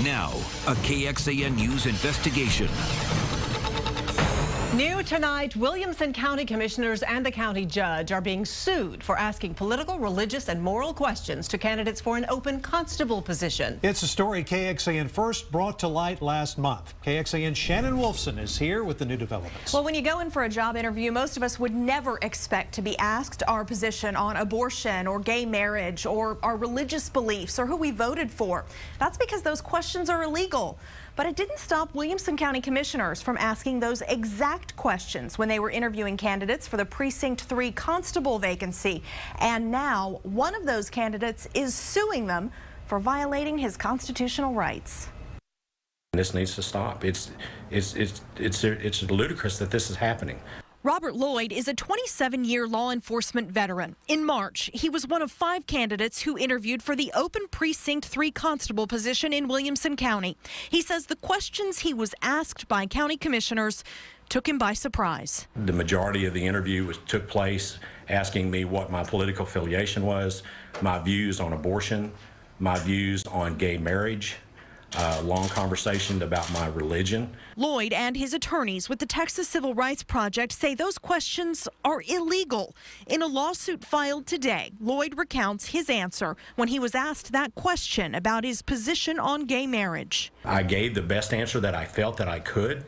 Now, a KXAN News investigation. New tonight, Williamson County commissioners and the county judge are being sued for asking political, religious, and moral questions to candidates for an open constable position. It's a story KXAN first brought to light last month. KXAN Shannon Wolfson is here with the new developments. Well, when you go in for a job interview, most of us would never expect to be asked our position on abortion or gay marriage or our religious beliefs or who we voted for. That's because those questions are illegal. But it didn't stop Williamson County commissioners from asking those exact questions when they were interviewing candidates for the Precinct 3 constable vacancy. And now one of those candidates is suing them for violating his constitutional rights. This needs to stop. It's ludicrous that this is happening. Robert Lloyd is a 27-year law enforcement veteran. In March, he was one of 5 candidates who interviewed for the open Precinct 3 constable position in Williamson County. He says the questions he was asked by county commissioners took him by surprise. The majority of the interview took place asking me what my political affiliation was, my views on abortion, my views on gay marriage, long conversation about my religion. Lloyd and his attorneys with the Texas Civil Rights Project say those questions are illegal. In a lawsuit filed today, Lloyd recounts his answer when he was asked that question about his position on gay marriage. I gave the best answer that I felt that I could,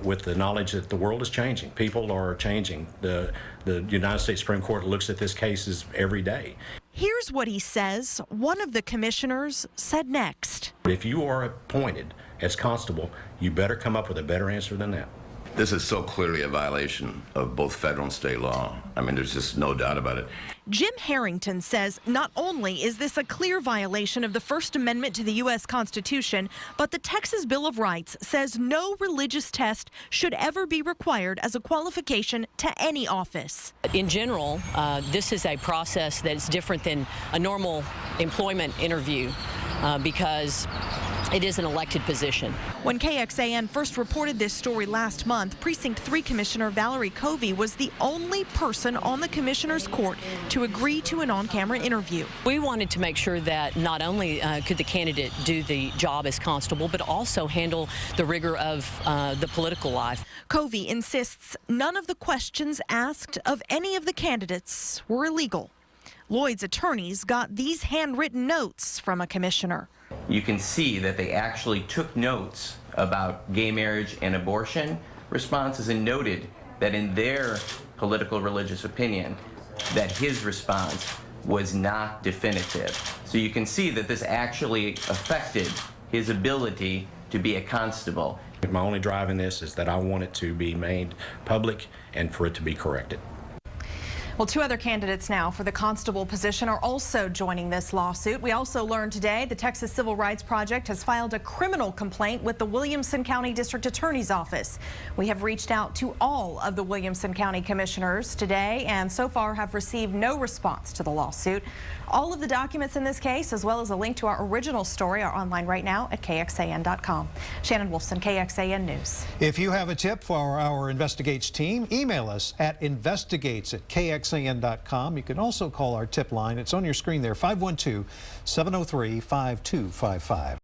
with the knowledge that the world is changing. People are changing. The United States Supreme Court looks at this cases every day. Here's what he says one of the commissioners said next. If you are appointed as constable, you better come up with a better answer than that. This is so clearly a violation of both federal and state law. I mean, there's just no doubt about it. Jim Harrington says not only is this a clear violation of the First Amendment to the U.S. Constitution, but the Texas Bill of Rights says no religious test should ever be required as a qualification to any office. In general, this is a process that is different than a normal employment interview because it is an elected position. When KXAN first reported this story last month, Precinct 3 Commissioner Valerie Covey was the only person on the commissioner's court to agree to an on-camera interview. We wanted to make sure that not only could the candidate do the job as constable, but also handle the rigor of the political life. Covey insists none of the questions asked of any of the candidates were illegal. Lloyd's attorneys got these handwritten notes from a commissioner. You can see that they actually took notes about gay marriage and abortion responses and noted that in their political religious opinion that his response was not definitive. So you can see that this actually affected his ability to be a constable. My only drive in this is that I want it to be made public and for it to be corrected. Well, 2 other candidates now for the constable position are also joining this lawsuit. We also learned today the Texas Civil Rights Project has filed a criminal complaint with the Williamson County District Attorney's Office. We have reached out to all of the Williamson County commissioners today and so far have received no response to the lawsuit. All of the documents in this case, as well as a link to our original story, are online right now at KXAN.com. Shannon Wolfson, KXAN News. If you have a tip for our Investigates team, email us at investigates@KXAN.com. You can also call our tip line. It's on your screen there, 512-703-5255.